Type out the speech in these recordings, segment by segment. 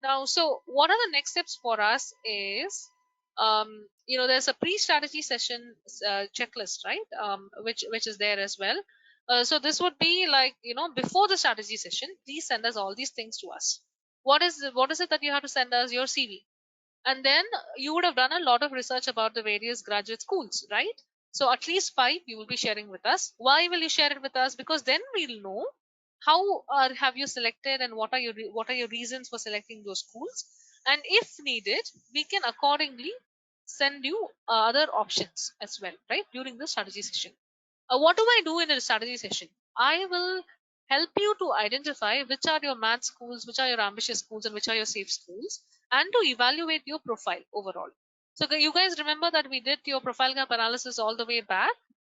Now, so what are the next steps for us is, there's a pre-strategy session checklist, right? Which is there as well. So this would be like, before the strategy session, please send us all these things to us. What is it that you have to send us? Your CV. And then you would have done a lot of research about the various graduate schools, right? So at least 5 you will be sharing with us. Why will you share it with us? Because then we'll know how have you selected, and what are your reasons for selecting those schools, and if needed we can accordingly send you other options as well, right, during the strategy session. What do I do in a strategy session? I will help you to identify which are your math schools, which are your ambitious schools, and which are your safe schools, and to evaluate your profile overall. So you guys remember that we did your profile gap analysis all the way back.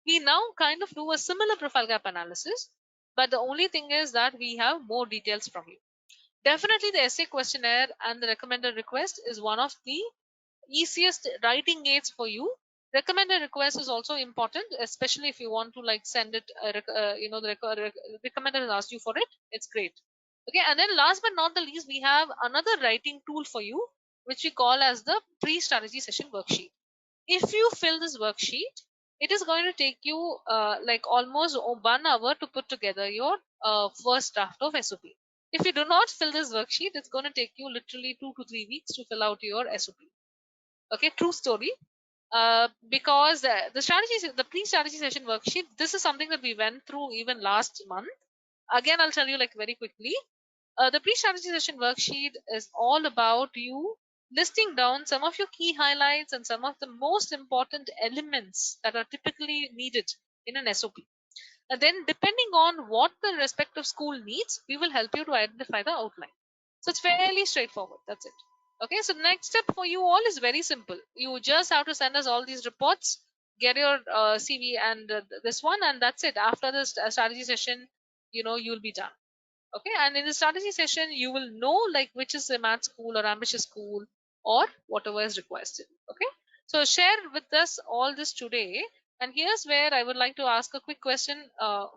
We now kind of do a similar profile gap analysis, but the only thing is that we have more details from you. Definitely, the essay questionnaire and the recommended request is one of the easiest writing aids for you. Recommended request is also important, especially if you want to like send it the recommender has asked you for it, it's great. Okay, and then last but not the least, we have another writing tool for you, which we call as the pre-strategy session worksheet. If you fill this worksheet, it is going to take you like almost 1 hour to put together your first draft of SOP. If you do not fill this worksheet, it's going to take you literally 2 to 3 weeks to fill out your SOP. Okay, true story. Because the pre-strategy session worksheet, this is something that we went through even last month. Again, I'll tell you like very quickly. The pre-strategy session worksheet is all about you listing down some of your key highlights and some of the most important elements that are typically needed in an SOP. And then, depending on what the respective school needs, we will help you to identify the outline. So it's fairly straightforward. That's it. Okay, so next step for you all is very simple. You just have to send us all these reports, get your CV and this one, and that's it. After this strategy session, you'll be done. Okay, and in the strategy session, you will know like which is a math school or ambitious school or whatever is requested. Okay, so share with us all this today. And here's where I would like to ask a quick question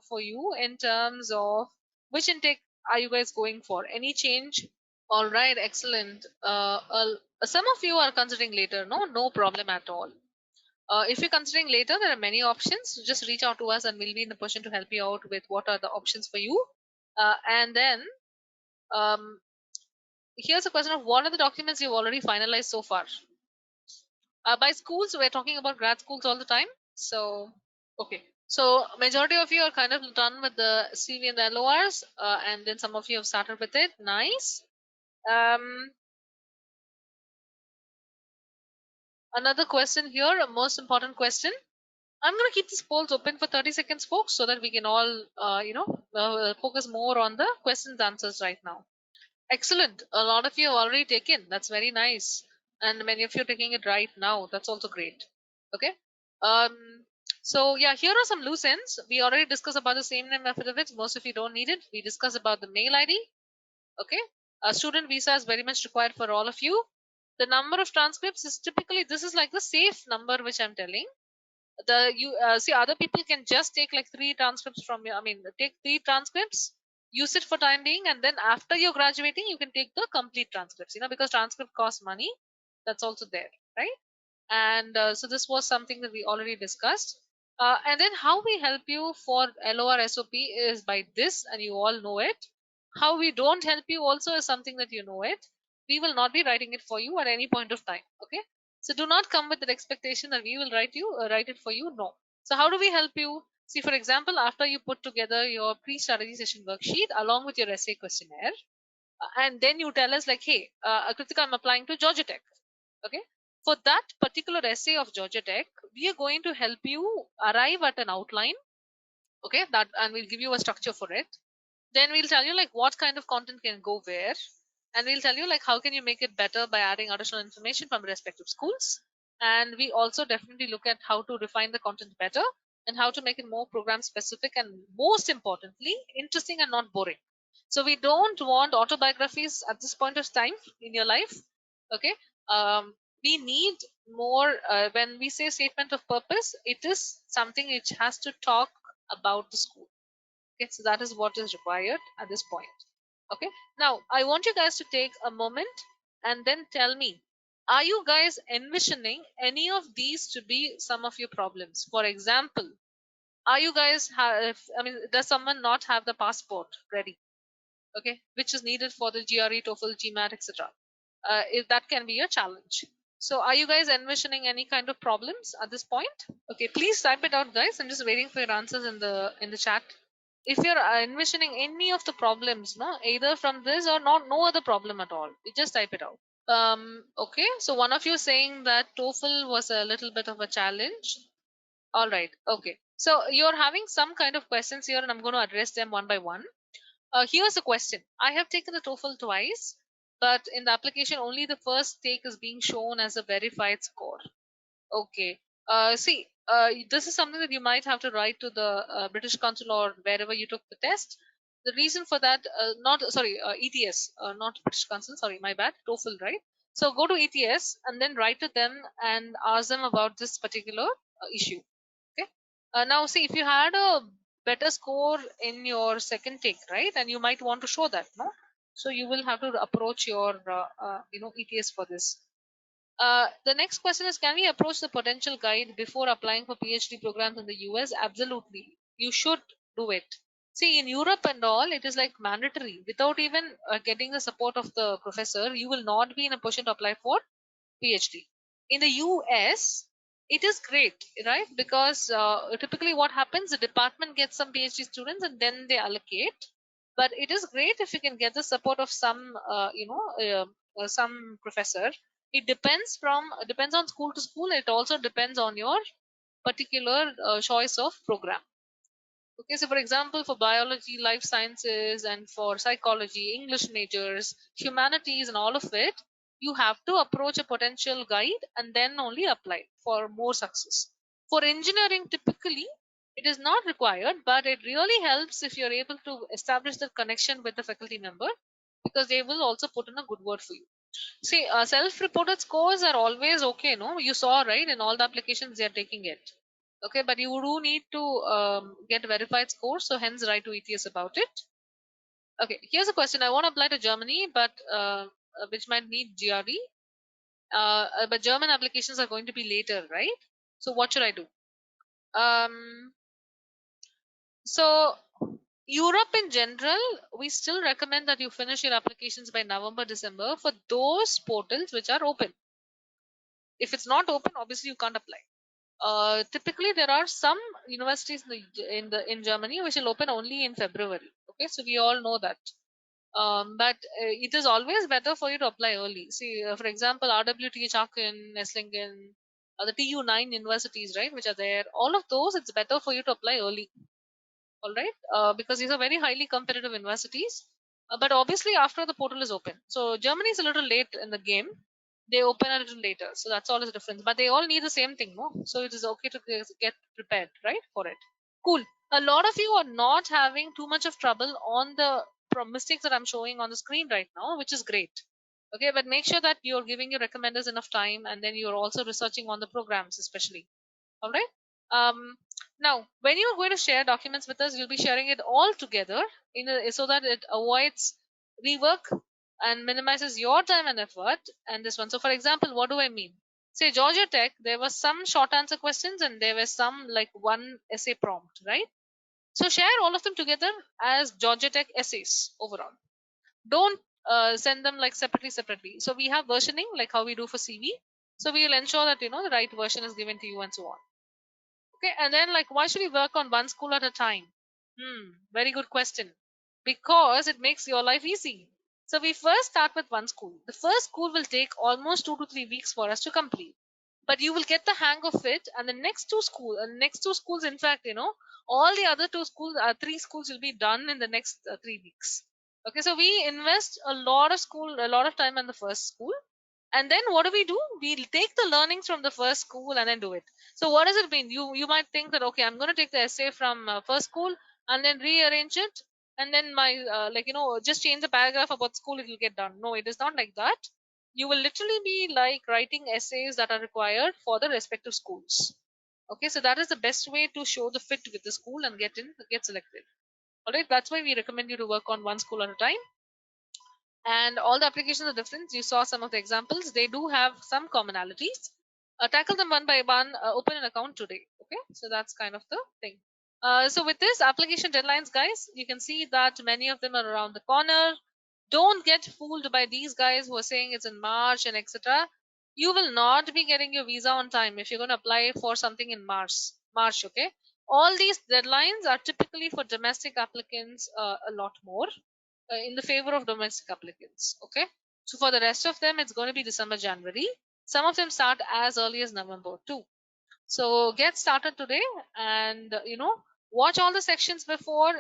for you in terms of which intake are you guys going for? Any change? All right, excellent. Some of you are considering later. No problem at all. If you're considering later, there are many options. Just reach out to us and we'll be in a position to help you out with what are the options for you. And then um, here's a question of what are the documents you've already finalized so far? By schools, we're talking about grad schools all the time. So, okay. So, majority of you are kind of done with the CV and the LORs, and then some of you have started with it. Nice. Um, Another question here, a most important question. I'm going to keep these polls open for 30 seconds, folks, so that we can all, focus more on the questions answers right now. Excellent. A lot of you have already taken. That's very nice. And many of you are taking it right now. That's also great. Okay. Um, so yeah, here are some loose ends. We already discussed about the same name affidavits. Most of you don't need it. We discussed about the mail ID. Okay. A student visa is very much required for all of you. The number of transcripts is typically, this is like the safe number which I'm telling. You see, other people can just take like 3 transcripts from you. I mean, take 3 transcripts, use it for time being, and then after you're graduating you can take the complete transcripts, because transcript costs money. That's also there, right? And so this was something that we already discussed. And then how we help you for LOR SOP is by this, and you all know it. How we don't help you also is something that you know it. We will not be writing it for you at any point of time. Okay, so do not come with the expectation that we will write it for you. No. So how do we help you? See, for example, after you put together your pre-strategy session worksheet along with your essay questionnaire, and then you tell us like, hey, Kritika, I'm applying to Georgia Tech. Okay, for that particular essay of Georgia Tech, we are going to help you arrive at an outline. Okay, that, and we'll give you a structure for it. Then we'll tell you like what kind of content can go where, and we'll tell you like how can you make it better by adding additional information from respective schools. And we also definitely look at how to refine the content better and how to make it more program specific, and most importantly interesting and not boring. So we don't want autobiographies at this point of time in your life. Okay, we need more. When we say statement of purpose, it is something which has to talk about the school. Okay, so that is what is required at this point. Okay. Now, I want you guys to take a moment and then tell me, are you guys envisioning any of these to be some of your problems? For example, are you guys have, I mean, does someone not have the passport ready? Okay, which is needed for the GRE, TOEFL, GMAT, etc. If that can be a challenge. So, are you guys envisioning any kind of problems at this point? Okay, please type it out, guys. I'm just waiting for your answers in the chat. If you're envisioning any of the problems, no, either from this or not, no other problem at all, you just type it out. Okay, so one of you saying that TOEFL was a little bit of a challenge. All right, okay. So you're having some kind of questions here, and I'm going to address them one by one. Here's a question. I have taken the TOEFL twice, but in the application, only the first take is being shown as a verified score. Okay. See, this is something that you might have to write to the British Council or wherever you took the test. The reason for that, not sorry, ETS, not British Council. Sorry, my bad. TOEFL, right? So go to ETS and then write to them and ask them about this particular issue. Okay. Now, see, if you had a better score in your second take, right, and you might want to show that, no. So you will have to approach your, ETS for this. The next question is, can we approach the potential guide before applying for PhD programs in the US? Absolutely. You should do it. See, in Europe and all, it is like mandatory. Without even getting the support of the professor, you will not be in a position to apply for PhD. In the US, it is great, right? Because typically what happens, the department gets some PhD students and then they allocate. But it is great if you can get the support of some, some professor. It depends on school to school. It also depends on your particular choice of program. Okay, so for example, for biology, life sciences, and for psychology, English majors, humanities, and all of it, you have to approach a potential guide and then only apply for more success. For engineering, typically, it is not required, but it really helps if you're able to establish the connection with the faculty member because they will also put in a good word for you. See, self-reported scores are always okay, no? You saw, right? In all the applications, they are taking it. Okay, but you do need to get verified scores, so hence write to ETS about it. Okay, here's a question. I want to apply to Germany, but which might need GRE. But German applications are going to be later, right? So what should I do? So Europe in general, we still recommend that you finish your applications by November, December for those portals which are open. If it's not open, obviously you can't apply. Typically, there are some universities in Germany which will open only in February. Okay, so we all know that. But it is always better for you to apply early. See, for example, RWTH Aachen, Esslingen, the TU9 universities, right, which are there. All of those, it's better for you to apply early. All right, because these are very highly competitive universities. But obviously, after the portal is open, so Germany is a little late in the game. They open a little later, so that's all is the difference. But they all need the same thing, no? So it is okay to get prepared, right, for it. Cool. A lot of you are not having too much of trouble on the mistakes that I'm showing on the screen right now, which is great. Okay, but make sure that you're giving your recommenders enough time, and then you're also researching on the programs, especially. All right. Now, when you're going to share documents with us, you'll be sharing it all together so that it avoids rework and minimizes your time and effort. And this one. So, for example, what do I mean? Say Georgia Tech, there were some short answer questions and there were some like one essay prompt, right? So share all of them together as Georgia Tech essays overall. Don't send them like separately. So we have versioning like how we do for CV. So we will ensure that the right version is given to you and so on. Okay, and then like why should you work on one school at a time? Very good question. Because it makes your life easy. So we first start with one school. The first school will take almost 2 to 3 weeks for us to complete. But you will get the hang of it, and the next two schools, in fact, all the other two schools, three schools will be done in the next 3 weeks. Okay, so we invest a lot of time in the first school, and then what do? We'll take the learnings from the first school and then do it. So what does it mean? You might think that okay, I'm going to take the essay from first school and then rearrange it, and then my just change the paragraph about school, it will get done. No, it is not like that. You will literally be like writing essays that are required for the respective schools. Okay, so that is the best way to show the fit with the school and get selected. All right, that's why we recommend you to work on one school at a time. and all the applications are different. You saw some of the examples. They do have some commonalities. Tackle them one by one. Open an account today. Okay, so that's kind of the thing. So with this application deadlines, guys, you can see that many of them are around the corner. Don't get fooled by these guys who are saying it's in March and etc. You will not be getting your visa on time if you're going to apply for something in March, okay? All these deadlines are typically for domestic applicants, a lot more in the favor of domestic applicants. Okay, so for the rest of them, it's going to be December, January. Some of them start as early as November too. So get started today, and watch all the sections before.